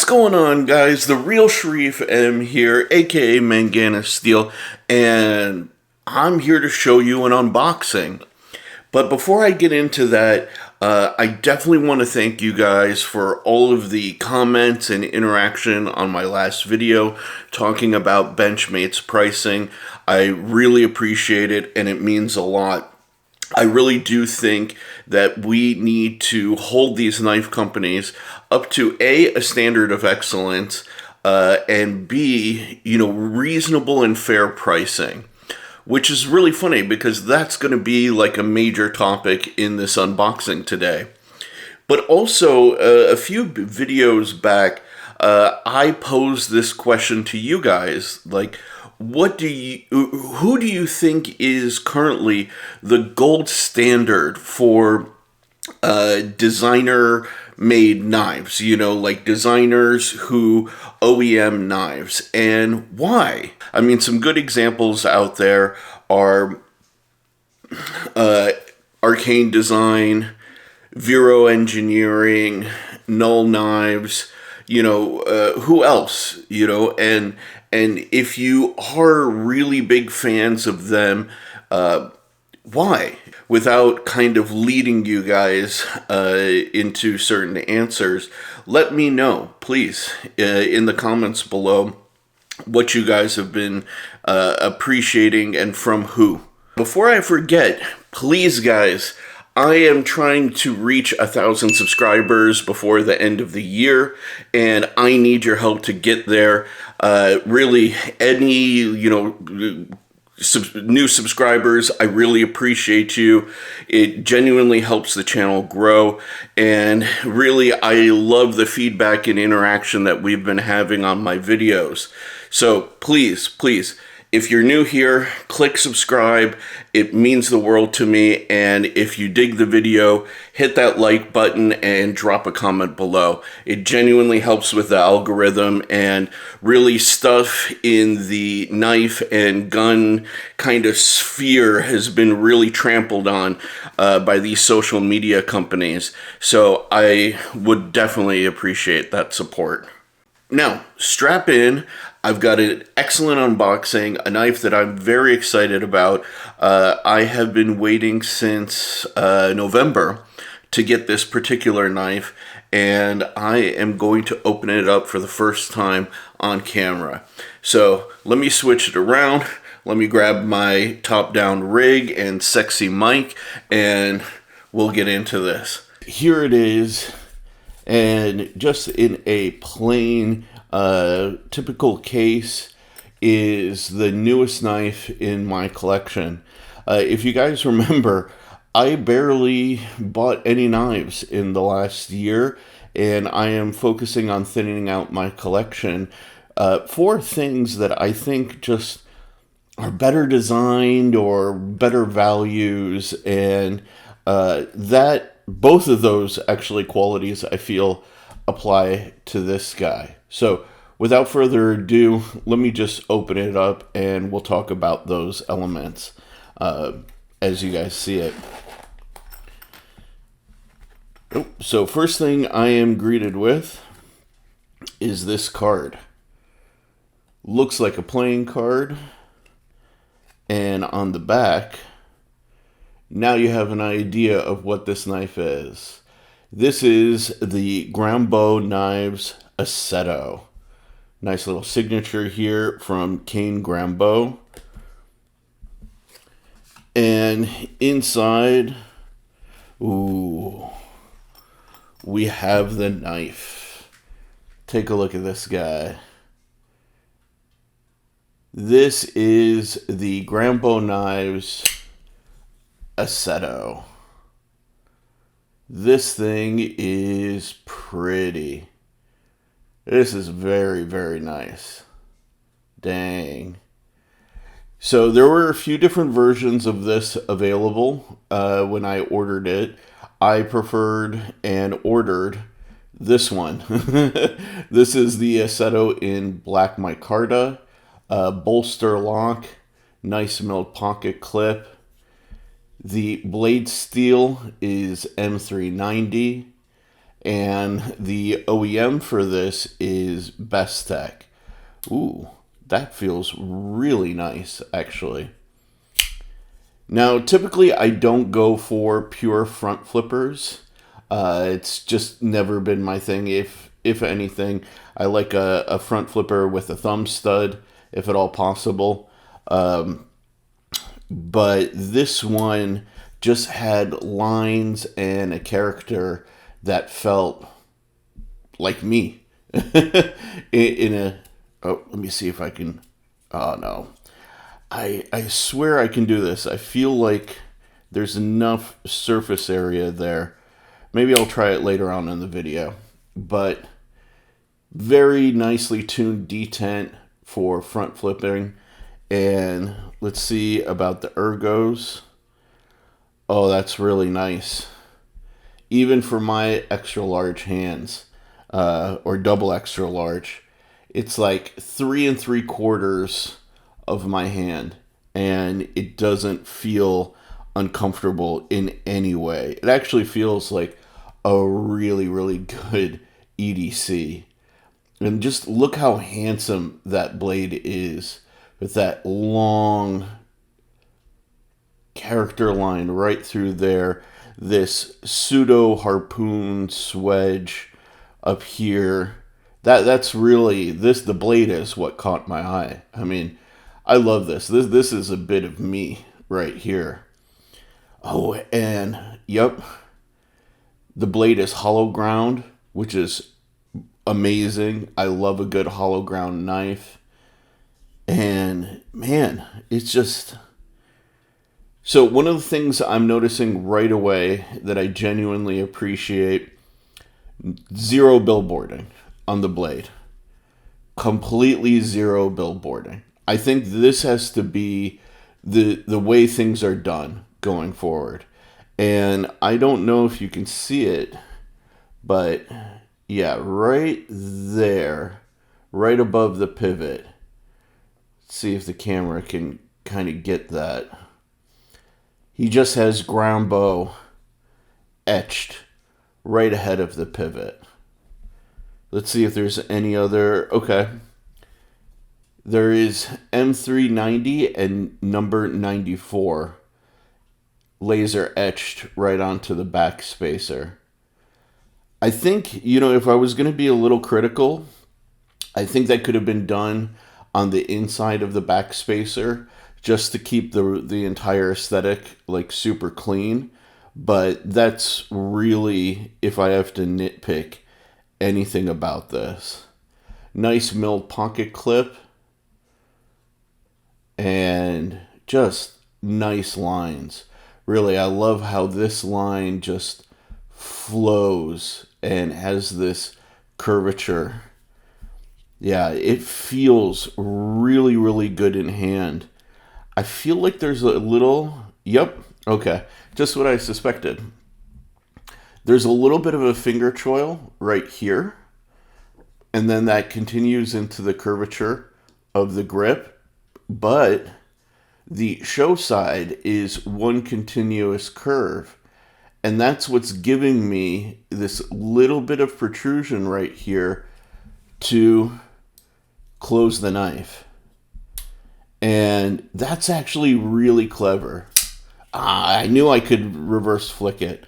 What's going on, guys? The Real Sharif M here, aka Mangana Steel, and I'm here to show you an unboxing. But before I get into that, I definitely want to thank you guys for all of the comments and interaction on my last video talking about Benchmate's pricing. I really appreciate it, and it means a lot. I really do think that we need to hold these knife companies up to a standard of excellence, and B, reasonable and fair pricing, which is really funny because that's going to be like a major topic in this unboxing today. But also, a few videos back, I posed this question to you guys, like, who do you think is currently the gold standard for designer-made knives? Like designers who OEM knives, and why? I mean, some good examples out there are Arcane Design, Vero Engineering, Null Knives. Who else? And if you are really big fans of them, why? Without kind of leading you guys into certain answers, let me know, please, in the comments below, what you guys have been appreciating and from who. Before I forget, please, guys, I am trying to reach 1,000 subscribers before the end of the year, and I need your help to get there. Really, any, new subscribers, I really appreciate you. It genuinely helps the channel grow, and really, I love the feedback and interaction that we've been having on my videos. So please, if you're new here, click subscribe. It means the world to me. And if you dig the video, hit that like button and drop a comment below. It genuinely helps with the algorithm, and really stuff in the knife and gun kind of sphere has been really trampled on by these social media companies. So I would definitely appreciate that support. Now, strap in. I've got an excellent unboxing, a knife that I'm very excited about. I have been waiting since November to get this particular knife, and I am going to open it up for the first time on camera. So let me switch it around. Let me grab my top-down rig and sexy mic, and we'll get into this. Here it is. And just in a plain, typical case is the newest knife in my collection. If you guys remember, I barely bought any knives in the last year, and I am focusing on thinning out my collection for things that I think just are better designed or better values, and both of those actually qualities I feel apply to this guy. So without further ado, let me just open it up and we'll talk about those elements as you guys see it. So first thing I am greeted with is this card. Looks like a playing card, and on the back, now you have an idea of what this knife is. This is the Grambo Knives Assetto. Nice little signature here from Grambo. And inside, ooh, we have the knife. Take a look at this guy. This is the Grambo Knives Assetto. This thing is pretty. This is very, very nice. Dang. So there were a few different versions of this available when I ordered it. I preferred and ordered this one. This is the Assetto in black micarta, bolster lock, nice milled pocket clip. The blade steel is M390, And the OEM for this is Bestech. Ooh, that feels really nice, actually. Now, typically I don't go for pure front flippers. It's just never been my thing. If anything, I like a front flipper with a thumb stud, if at all possible. But this one just had lines and a character that felt like me. in a... Oh, let me see if I can... Oh, no. I swear I can do this. I feel like there's enough surface area there. Maybe I'll try it later on in the video. But very nicely tuned detent for front flipping. And let's see about the ergos. Oh, that's really nice. Even for my extra large hands, or double extra large, it's like 3 3/4 of my hand, and it doesn't feel uncomfortable in any way. It actually feels like a really, really good EDC. And just look how handsome that blade is with that long character line right through there. This pseudo harpoon swedge up here. That's really the blade is what caught my eye. I mean, I love this. This is a bit of me right here. Oh, and yep, the blade is hollow ground, which is amazing. I love a good hollow ground knife. And man, it's just... So one of the things I'm noticing right away that I genuinely appreciate, zero billboarding on the blade. Completely zero billboarding. I think this has to be the way things are done going forward. And I don't know if you can see it, but yeah, right there, right above the pivot. Let's see if the camera can kind of get that. He just has Grambo etched right ahead of the pivot. Let's see if there's any other... Okay. There is M390 and number 94 laser etched right onto the back spacer. I think, if I was going to be a little critical, I think that could have been done on the inside of the back spacer just to keep the entire aesthetic like super clean. But that's really, if I have to nitpick anything about this. Nice milled pocket clip. And just nice lines. Really, I love how this line just flows and has this curvature. Yeah, it feels really, really good in hand. I feel like there's a little... Yep, okay. Just what I suspected. There's a little bit of a finger choil right here. And then that continues into the curvature of the grip. But the show side is one continuous curve. And that's what's giving me this little bit of protrusion right here to close the knife. And that's actually really clever. I knew I could reverse flick it.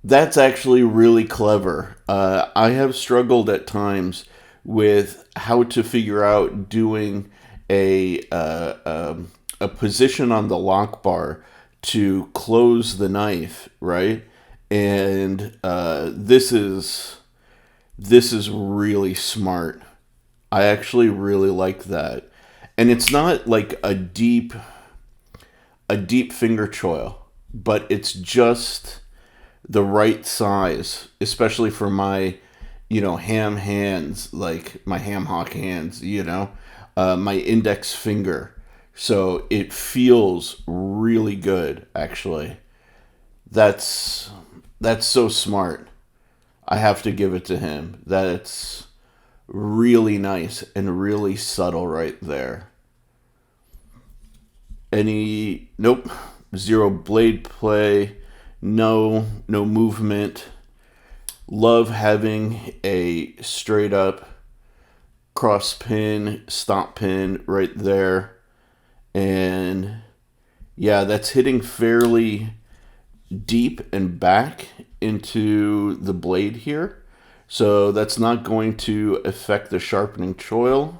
That's actually really clever. I have struggled at times with how to figure out doing a position on the lock bar to close the knife, right? And this is really smart. I actually really like that. And it's not like a deep finger choil, but it's just the right size, especially for my, ham hands, like my ham hock hands, my index finger. So it feels really good, actually. That's so smart. I have to give it to him. That's really nice and really subtle right there. Nope, zero blade play, no movement. Love having a straight up cross pin, stop pin right there. And yeah, that's hitting fairly deep and back into the blade here. So that's not going to affect the sharpening choil.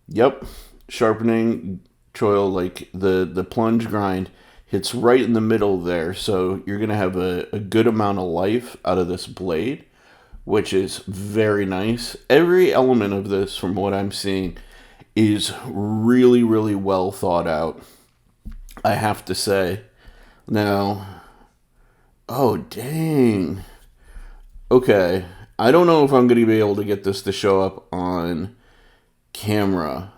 Yep, sharpening choil, like the plunge grind hits right in the middle there. So you're going to have a good amount of life out of this blade, which is very nice. Every element of this, from what I'm seeing, is really, really well thought out, I have to say. Now, oh, dang. Okay, I don't know if I'm going to be able to get this to show up on camera.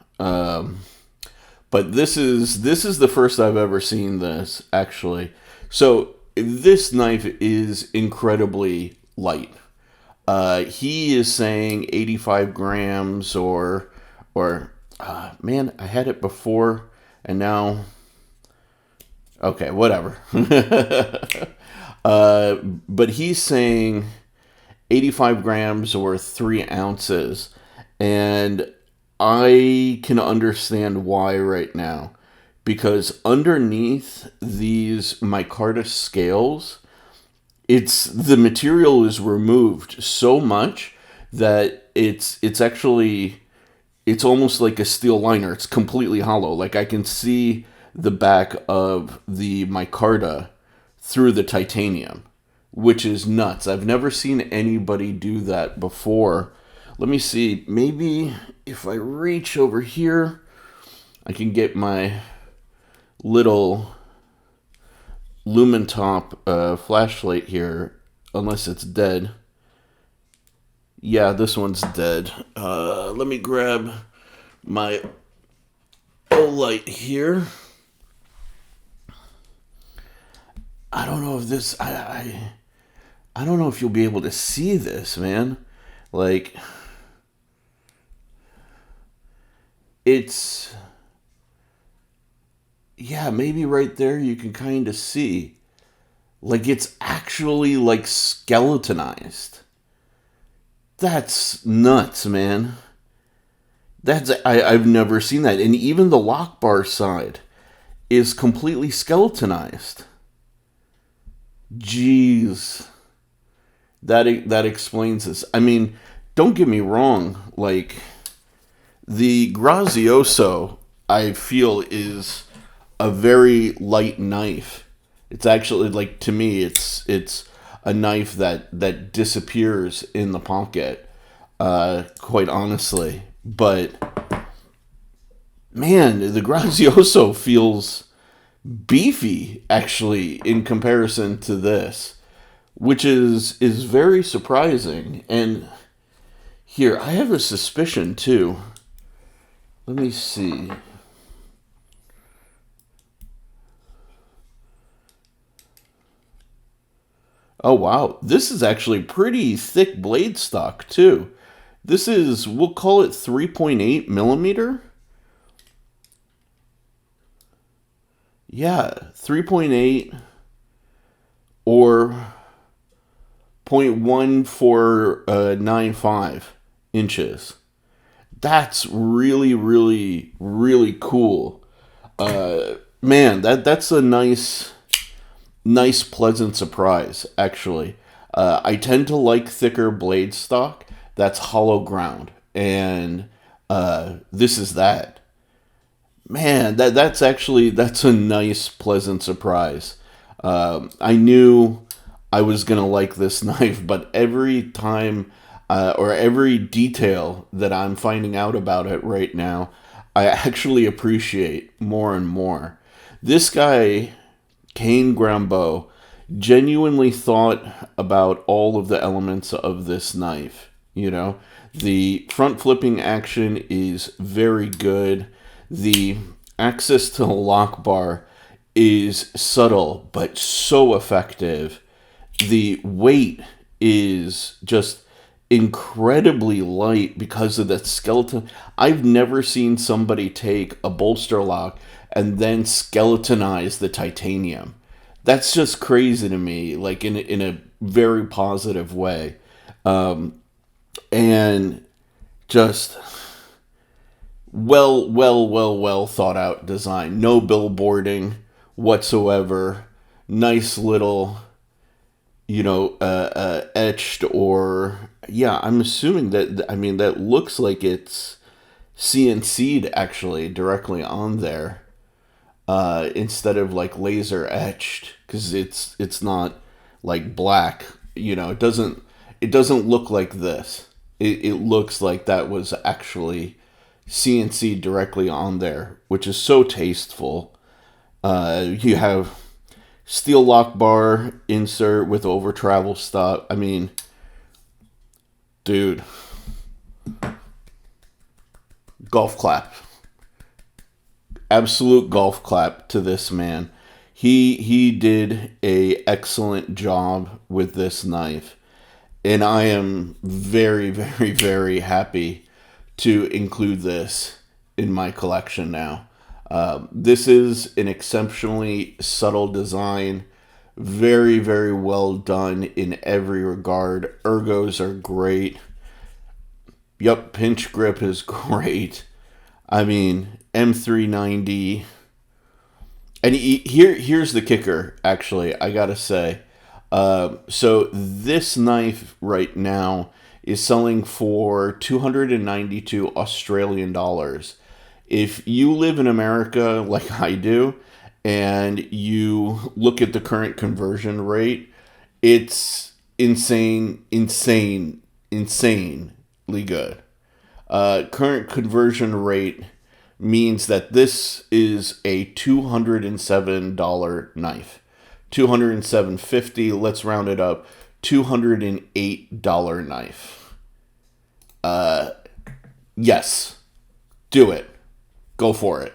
But this is the first I've ever seen this, actually. So this knife is incredibly light. He is saying 85 grams or man, I had it before and now, okay, whatever. But he's saying 85 grams or 3 ounces, and I can understand why right now, because underneath these micarta scales, the material is removed so much that it's almost like a steel liner. It's completely hollow. Like I can see the back of the micarta through the titanium, which is nuts. I've never seen anybody do that before. Let me see, maybe if I reach over here, I can get my little Lumentop flashlight here, unless it's dead. Yeah, this one's dead. Let me grab my light here. I don't know if this, I don't know if you'll be able to see this, man. Like, it's, yeah, maybe right there you can kind of see. Like, it's actually, like, skeletonized. That's nuts, man. I've never seen that. And even the lock bar side is completely skeletonized. Jeez. That explains this. I mean, don't get me wrong, like, the Grazioso, I feel, is a very light knife. It's actually, like, to me, it's a knife that disappears in the pocket, quite honestly. But, man, the Grazioso feels beefy, actually, in comparison to this, which is very surprising. And here, I have a suspicion, too. Let me see. Oh, wow. This is actually pretty thick blade stock, too. This is, we'll call it 3.8 millimeter. Yeah, 3.8 or 0.1495 inches. That's really, really, really cool. Man, that's a nice, pleasant surprise, actually. I tend to like thicker blade stock that's hollow ground, and this is that. Man, that's a nice, pleasant surprise. I knew I was going to like this knife, but every time or every detail that I'm finding out about it right now, I actually appreciate more and more. This guy, Kane Grambeau, genuinely thought about all of the elements of this knife. You know, the front flipping action is very good. The access to the lock bar is subtle, but so effective. The weight is just incredibly light because of that skeleton. I've never seen somebody take a bolster lock and then skeletonize the titanium. That's just crazy to me, like in a very positive way. And just well thought out design. No billboarding whatsoever. Nice little, etched, or yeah, I'm assuming that, I mean, that looks like it's CNC'd actually directly on there, instead of like laser etched, because it's not like black. It doesn't look like this. It looks like that was actually CNC directly on there, which is so tasteful. You have steel lock bar insert with over travel stop. I mean, dude, golf clap. Absolute golf clap to this man. He did a excellent job with this knife, and I am very, very, very happy to include this in my collection now. This is an exceptionally subtle design, very, very well done in every regard. Ergos are great. Yup, pinch grip is great. I mean, M390. And here's the kicker, actually, I gotta say. So this knife right now is selling for 292 Australian dollars. If you live in America like I do, and you look at the current conversion rate, it's insanely good. Current conversion rate means that this is a $207 knife. $207.50, let's round it up, $208 knife. Yes, do it. Go for it.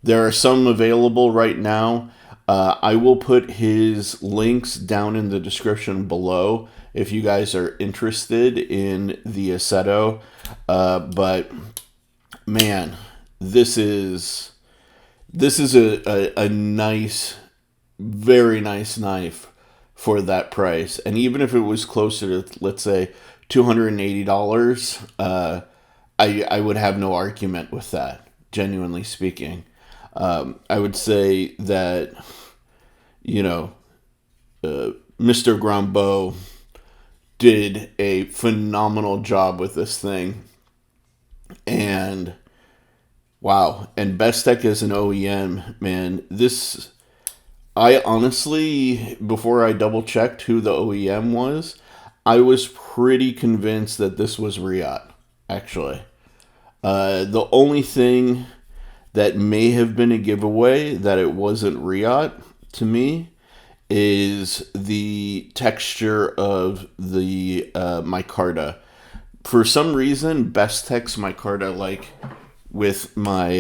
There are some available right now. I will put his links down in the description below if you guys are interested in the Assetto. But man, this is a nice, very nice knife for that price. And even if it was closer to, let's say, $280, I would have no argument with that, genuinely speaking. I would say that, Mr. Grambeau did a phenomenal job with this thing. And wow, and Bestech as an OEM, man, I honestly, before I double checked who the OEM was, I was pretty convinced that this was Riot, actually. The only thing that may have been a giveaway that it wasn't Riot to me is the texture of the micarta. For some reason, Bestech's micarta, like with my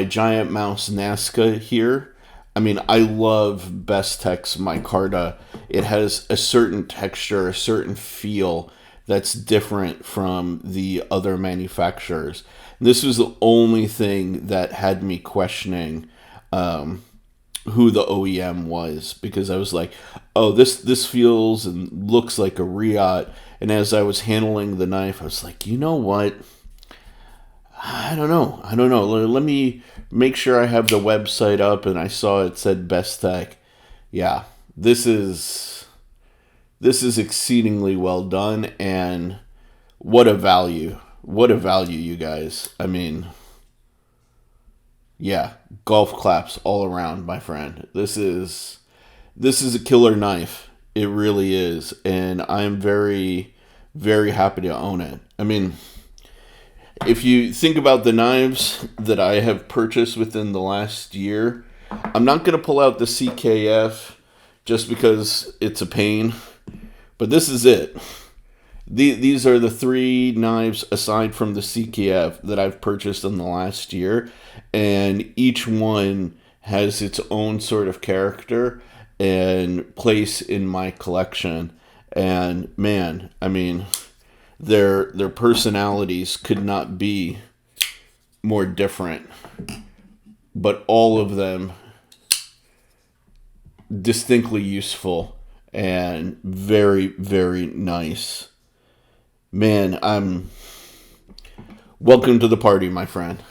giant mouse Nazca here, I mean, I love Bestech's micarta. It has a certain texture, a certain feel that's different from the other manufacturers. This was the only thing that had me questioning who the OEM was, because I was like, oh, this feels and looks like a Riot. And as I was handling the knife, I was like, you know what? I don't know. Let me make sure I have the website up, and I saw it said Bestech. Yeah, this is exceedingly well done, and what a value. What a value, you guys. I mean, yeah, golf claps all around, my friend. This is a killer knife. It really is, and I'm very, very happy to own it. I mean, if you think about the knives that I have purchased within the last year, I'm not going to pull out the CKF just because it's a pain, but this is it. These are the three knives aside from the CKF that I've purchased in the last year, and each one has its own sort of character and place in my collection. And man, I mean, their personalities could not be more different, but all of them distinctly useful and very, very nice. Man, welcome to the party, my friend.